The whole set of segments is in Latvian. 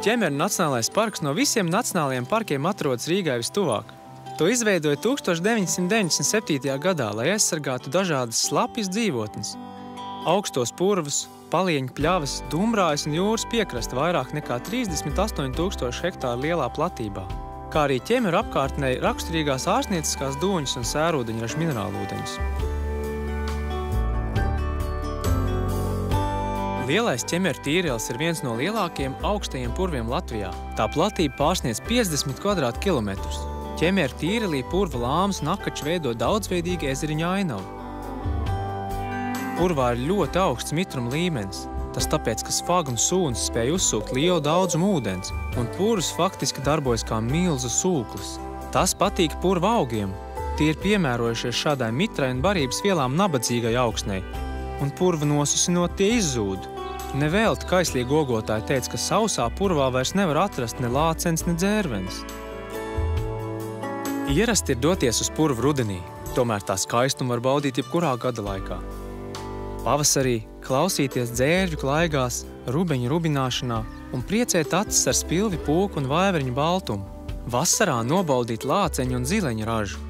Ķemeru Nacionālais parks no visiem nacionālajiem parkiem atrodas Rīgai vistuvāk. To izveidoja 1997. gadā, lai aizsargātu dažādas slapjas dzīvotnes. Augstos purvus, palieņu pļavas, dumbrājas un jūras piekrasta vairāk nekā 38,000 hektāru lielā platībā, kā arī ķemeru apkārtnē raksturīgās ārstnieciskās dūņas un sērūdeņraža minerālūdeņus. Lielais ķemeru tīrelis ir viens no lielākajiem augstajiem purviem Latvijā. Tā platība pārsniedz 50 kvadrātkilometrus. Ķemeru tīrelī purva lāmas un akači veido daudzveidīgi ezeriņa ainavu. Purvā ir ļoti augsts mitruma līmenis. Tas tāpēc, ka sfagnu sūnas spēj uzsūkt lielu daudzumu ūdens, un purvs faktiski darbojas kā milzu sūklis. Tas patīk purva augiem. Tie ir piemērojušies šādai mitrai un barības vielām nabadzīgai augsnei, un purva nosusinot tie izzūd. Nevelti kaislīgi ogotāji teica, ka sausā purvā vairs nevar atrast ne lācens, ne dzērvenes. Ierasti ir doties uz purvu rudenī, tomēr tā skaistumu var baudīt jebkurā gada laikā. Pavasarī klausīties dzērvju klaigās, rubeņu rubināšanā un priecēt acis ar spilvi pūku un vaiveriņu baltumu. Vasarā nobaudīt lāceņu un zileņu ražu.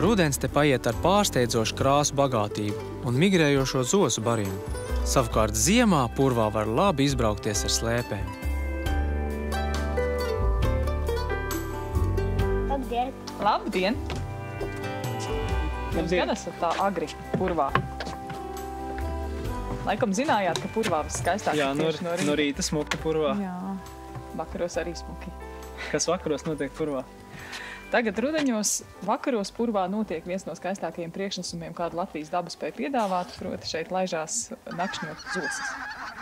Rudens te paiet ar pārsteidzošu krāsu bagātību un migrējošo zosu barību. Savukārt ziemā purvā var labi izbraukties ar slēpēm. Labdien! Labdien! Jums gan esat tā agri purvā? Laikam zinājāt, ka purvā viskaistāk Jā, ir tieši no rīta. no rīta smuka purvā. Jā, vakaros arī smuki. Kas vakaros notiek purvā? Tagad rudeņos vakaros purvā notiek viens no skaistākajiem priekšnesumiem, kādu Latvijas daba spēj piedāvāt, proti šeit laižās nakšņot zosas,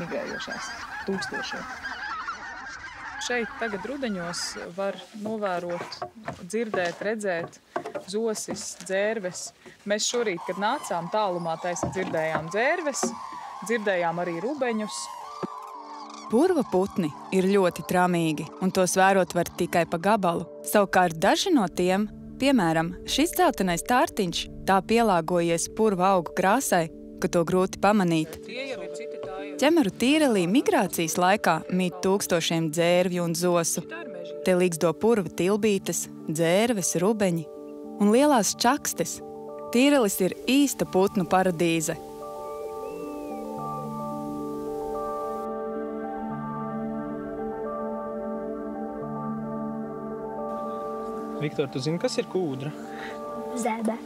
migrējošās, tūkstošiem. Šeit tagad rudeņos var novērot, dzirdēt, redzēt zosis, dzērves. Mēs šorīt, kad nācām tālumā, taisa dzirdējām dzērves, dzirdējām arī rubeņus. Purva putni ir ļoti tramīgi, un tos vērot var tikai pa gabalu. Savukārt daži no tiem, piemēram, šis dzeltenais tārtiņš, tā pielāgojies purva augu krāsai, ka to grūti pamanīt. Ķemeru tīrelī migrācijas laikā mīt tūkstošiem dzērvju un zosu. Te līgzdo purva tilbītes, dzērves, rubeņi un lielās čakstes. Tīrelis ir īsta putnu paradīze. Viktor, tu zini, kas ir kūdra? Zeme.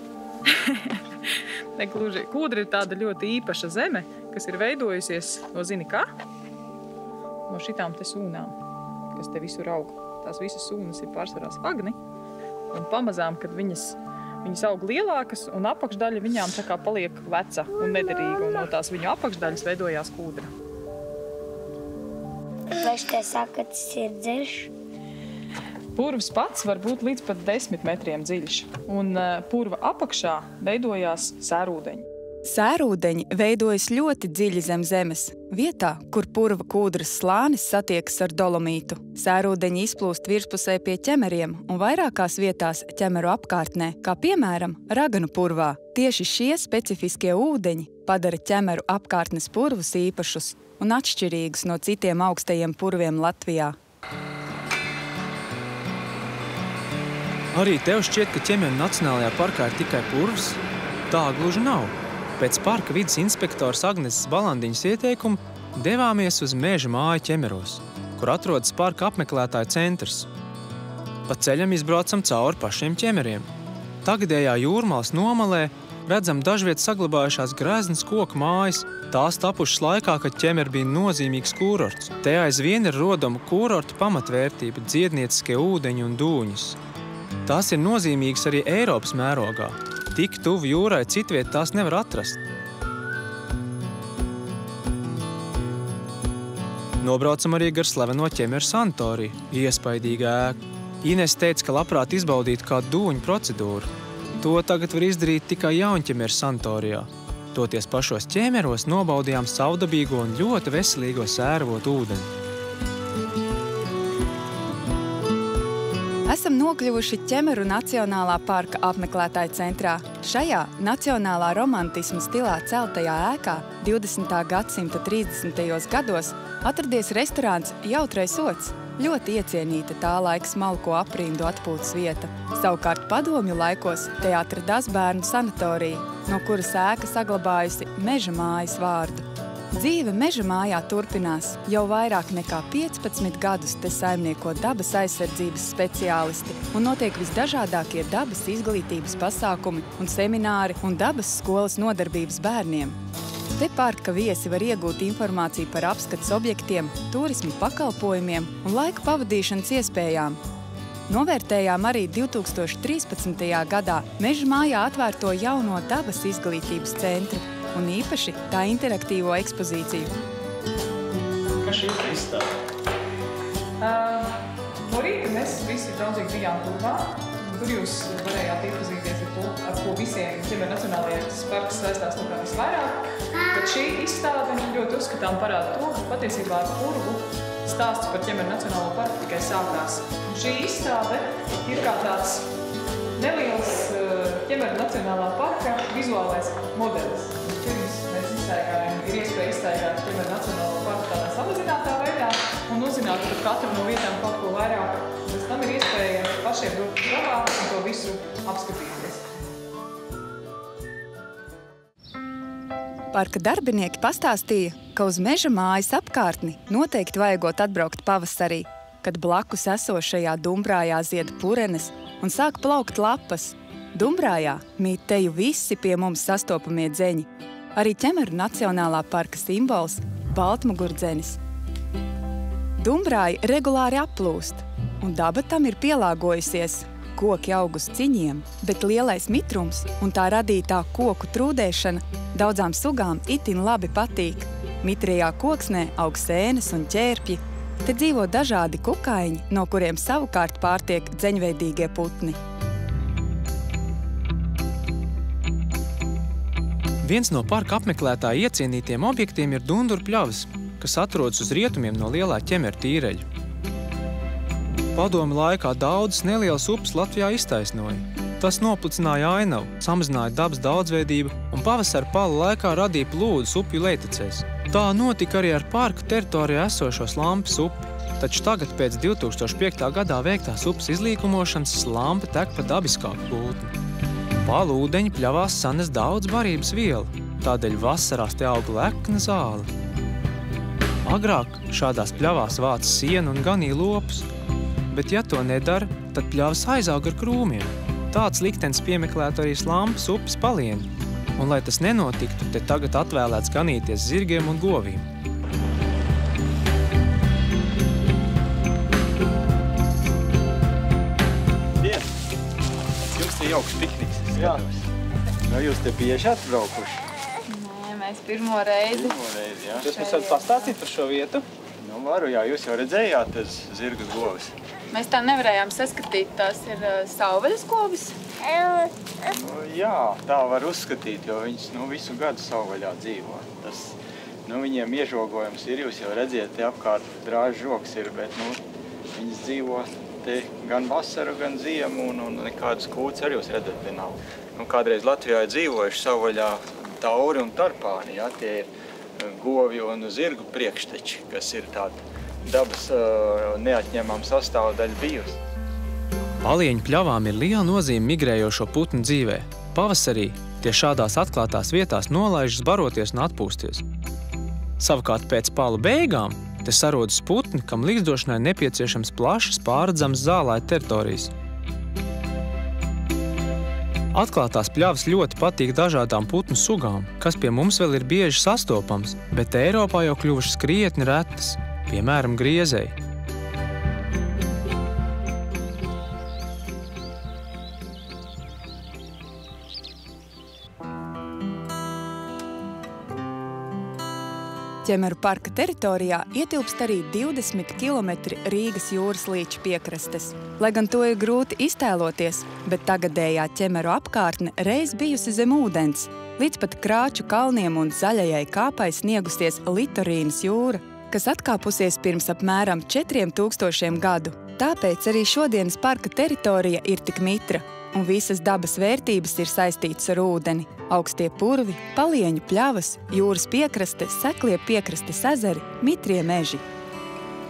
Negluži. Kūdra ir tāda ļoti īpaša zeme, kas ir veidojusies no zini kā? No šitām te sūnām, kas te visur aug. Tās visas sūnas ir pārsvarā sfagni. Un pamazām, kad viņas aug lielākas, un apakšdaļa viņām tā kā paliek veca un nederīga. Un no tās viņu apakšdaļas veidojās kūdra. Vai šitie saka, ka tas ir dziļš? Purvs pats var būt līdz pat 10 metriem dziļš, un purva apakšā veidojās sērūdeņi. Sērūdeņi veidojas ļoti dziļi zem zemes, vietā, kur purva kūdras slānis satiekas ar dolomītu. Sērūdeņi izplūst virspusē pie ķemeriem un vairākās vietās ķemeru apkārtnē, kā piemēram Raganu purvā. Tieši šie specifiskie ūdeņi padara ķemeru apkārtnes purvus īpašus un atšķirīgus no citiem augstajiem purviem Latvijā. Arī tev šķiet, ka Ķemeru Nacionālajā parkā ir tikai purvs? Tā gluži nav. Pēc parka vides inspektors Agneses Balandiņas ieteikumu devāmies uz meža māju Ķemeros, kur atrodas parka apmeklētāju centrs. Pa ceļam izbraucam cauri pašiem ķemeriem. Tagadējā Jūrmalas nomalē redzam dažviet saglabājušās greznas koku mājas. Tās tapušas laikā, kad Ķemeri bija nozīmīgs kūrorts. Te aizvien ir rodama kūrorta pamatvērtība, dziednieciskie ūdeņi un dūņas. Tās ir nozīmīgas arī Eiropas mērogā. Tik tuvu jūrai citviet tās nevar atrast. Nobraucam arī gar slaveno Ķemeru sanatoriju, iespaidīga ēka. Ines teica, ka labprāt izbaudītu kādu dūņu procedūru. To tagad var izdarīt tikai Jaunķemeru sanatorijā. Toties pašos Ķemeros nobaudījām savdabīgo un ļoti veselīgo sēravotu ūdeni. Esam nokļuvuši Ķemeru Nacionālā parka apmeklētāju centrā. Šajā nacionālā romantisma stilā celtajā ēkā 20. gadsimta 30. gados atradies restorāns Jautrais ods. ļoti iecienīta tā laika smalko aprindu atpūtas vieta. Savukārt padomju laikos te atradās bērnu sanatorija, no kuras ēka saglabājusi Meža mājas vārdu. Dzīve Meža mājā turpinās. Jau vairāk nekā 15 gadus te saimnieko dabas aizsardzības speciālisti un notiek visdažādākie dabas izglītības pasākumi un semināri un dabas skolas nodarbības bērniem. Te parka viesi var iegūt informāciju par apskates objektiem, turismu pakalpojumiem un laika pavadīšanas iespējām. Novērtējām arī 2013. gadā Meža mājā atvērto jauno dabas izglītības centru un īpaši tā interaktīvo ekspozīciju. Kas šī izstāde? No rīta mēs visi draudzīgi bijām Purvā. Tur jūs varējāt iepazīties ar ko visiem Ķemeru Nacionālajais parks saistās no kā visvairāk. Bet šī izstāde ļoti uzskatām parāda to, ka patiesībā ar Purvu stāsts par Ķemeru Nacionālo parku tikai sākās. Un šī izstāde ir kā tāds neliels Ķemeru Nacionālā parka vizuālais modelis. Pirms mēs izstaigājam, ir iespēja izstaigāt Ķemeru Nacionālo parku tādā samazinātā veidā un uzzināt par katru no vietām kaut ko vairāk. Pēc tam ir iespēja pašiem dot pravā un to visu apskatīties. Parka darbinieki pastāstīja, ka uz Meža mājas apkārtni noteikti vajagot atbraukt pavasarī, kad blakus esošajā Dumbrājā zied purenes un sāk plaukt lapas. Dumbrājā mīt teju visi pie mums sastopamie dzeņi. Arī Ķemeru Nacionālā parka simbols – baltmugurdzenis. Dumbrāji regulāri aplūst, un daba tam ir pielāgojusies. Koki aug uz ciņiem, bet lielais mitrums un tā radītā koku trūdēšana daudzām sugām itin labi patīk. Mitrajā koksnē aug sēnes un ķērpji. Te dzīvo dažādi kukaiņi, no kuriem savukārt pārtiek dzeņveidīgie putni. Viens no parka apmeklētāja iecienītiem objektiem ir Dunduru pļavas, kas atrodas uz rietumiem no lielā Ķemeru tīreļa. Padomju laikā daudzas nelielas upes Latvijā iztaisnoja. Tas noplicināja ainavu, samazināja dabas daudzveidību un pavasara palu laikā radīja plūdus upju lejtecēs. Tā notika arī ar parka teritorijā esošo Slampas upi, taču tagad pēc 2005. gadā veiktās upes izlīkumošanas Slampa tek pa dabiskāku plūtni. Palu ūdeņi pļavās sanes daudz barības vielu, tādēļ vasarās te aug lekna zāle. Agrāk šādās pļavās vāca sienu un ganīja lopus, bet ja to nedara, tad pļavas aizaug ar krūmiem. Tāds liktenis piemeklētu arī Slampas upes palieni, un lai tas nenotiktu, te tagad atvēlēts ganīties zirgiem un govīm. Jums te jauks pikniks. Jā. Nu, jūs te bieži atbraukuši? Nē, mēs pirmo reizi. Jā. Jūs mums varat pastāstīt par šo vietu? Nu, varu, jā. Jūs jau redzējāt tas zirgas govis. Mēs tā nevarējām saskatīt, tās ir savvaļas govis. Nu, jā, tā var uzskatīt, jo viņas visu gadu savvaļā dzīvo. Tas, viņiem iežogojums ir, jūs jau redziet, te apkārt drāžu žoks ir, bet viņas dzīvo te gan vasaru, gan ziemu, un nekādas kūts arī jūs redzat, te nav. Kādreiz Latvijā ir dzīvojuši savvaļā tauri un tarpāni, jā, tie ir govju un zirgu priekšteči, kas ir tāda dabas neatņemama sastāvdaļa bijusi. Palieņu pļavām ir liela nozīme migrējošo putnu dzīvē. Pavasarī tie šādās atklātās vietās nolaižas baroties un atpūsties. Savukārt pēc palu beigām te sarodas putni, kam līdzdošanai nepieciešams plašas pārredzams zālāja teritorijas. Atklātās pļavas ļoti patīk dažādām putnu sugām, kas pie mums vēl ir bieži sastopams, bet Eiropā jau kļuvušas krietni retas, piemēram, griezei. Ķemeru parka teritorijā ietilpst arī 20 km Rīgas jūras līča piekrastes. Lai gan to ir grūti iztēloties, bet tagadējā Ķemeru apkārtne reiz bijusi zem ūdens. Līdz pat Krāču kalniem un zaļajai kāpai sniegusies Litorīnas jūra, kas atkāpusies pirms apmēram 4000 gadu. Tāpēc arī šodienas parka teritorija ir tik mitra, un visas dabas vērtības ir saistītas ar ūdeni. Augstie purvi, palieņu pļavas, jūras piekraste, seklie piekrastes ezeri, mitrie meži.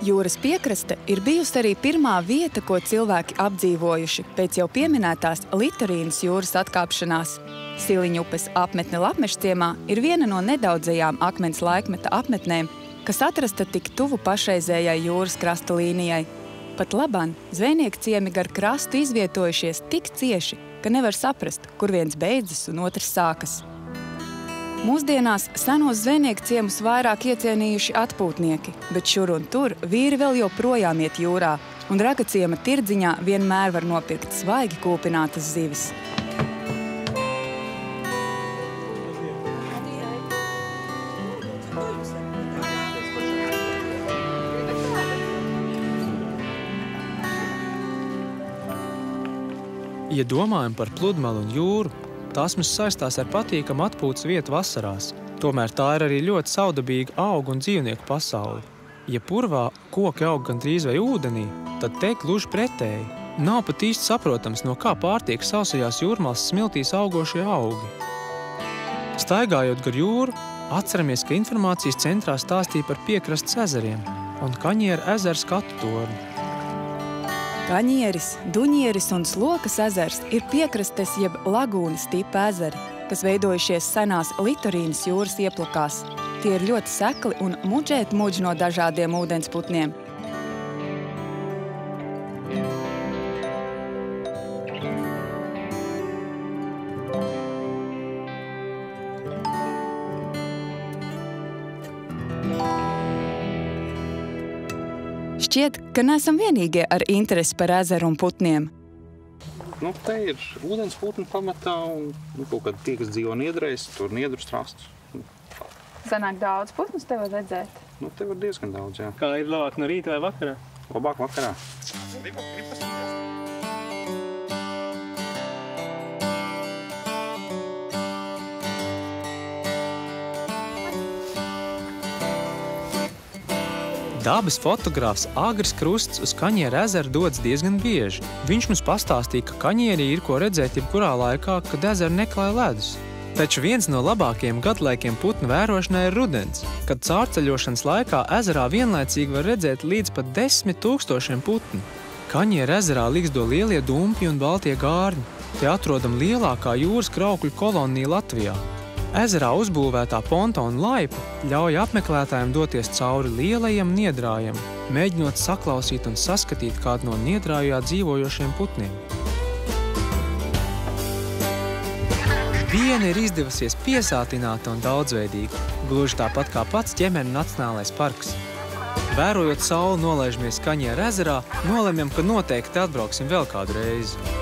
Jūras piekraste ir bijusi arī pirmā vieta, ko cilvēki apdzīvojuši pēc jau pieminētās Litorīnas jūras atkāpšanās. Siliņu upes apmetne Lapmešciemā ir viena no nedaudzajām akmens laikmeta apmetnēm, kas atrasta tik tuvu pašreizējai jūras krasta līnijai. Pat labāk zvejnieku ciemi gar krastu izvietojušies tik cieši, ka nevar saprast, kur viens beidzas un otrs sākas. Mūsdienās senos zvejnieku ciemus vairāk iecienījuši atpūtnieki, bet šur un tur vīri vēl joprojām iet jūrā, un Ragaciema tirdziņā vienmēr var nopirkt svaigi kūpinātas zivis. Ja domājam par pludmali un jūru, tās mums saistās ar patīkamu atpūtas vietu vasarās. Tomēr tā ir arī ļoti saudabīga augu un dzīvnieku pasaule. Ja purvā koki aug gandrīz vai ūdenī, tad te gluži pretēji. Nav pat īsti saprotams, no kā pārtiek sausajās jūrmalas smiltīs augošie augi. Staigājot gar jūru, atceramies, ka informācijas centrā stāstīja par piekrastes ezeriem un Kaņiera ezera skatu torni. Kaņieris, Duņieris un Slokas ezers ir piekrastes jeb lagūnas tipa ezeri, kas veidojušies senās Litorīnas jūras ieplakās. Tie ir ļoti sekli un mudžēt muģ no dažādiem ūdensputniem. Šķiet, ka neesam vienīgie ar interesi par ezeru un putniem. Te ir ūdensputni pamatā un kaut kad tie, kas dzīvo niedrēs, tur niedru strastus. Sanāk daudz putnus te var redzēt? Te var diezgan daudz, jā. Kā ir labāk no rīta vai vakarā? Labāk vakarā. Dabas fotogrāfs Agris Krusts uz Kaņiera ezeru dodas diezgan bieži. Viņš mums pastāstīja, ka Kaņierī ir ko redzēt jebkurā laikā, kad ezeru neklāj ledus. Taču viens no labākajiem gadlaikiem putnu vērošanai ir rudens, kad caurceļošanas laikā ezerā vienlaicīgi var redzēt līdz pat 10 000 putnu. Kaņiera ezerā ligzdo lielie dumpi un baltie gārņi. Te atrodam lielākā jūras kraukļu kolonija Latvijā. Ezerā uzbūvētā pontona laipa ļauj apmeklētājiem doties cauri lielajam niedrājam, mēģinot saklausīt un saskatīt kādu no niedrājā dzīvojošiem putniem. Diena ir izdevusies piesātināta un daudzveidīga, gluži tāpat kā pats Ķemeru Nacionālais parks. Vērojot sauli nolaižamies Kaņiera ezerā, nolemjam, ka noteikti atbrauksim vēl kādu reizi.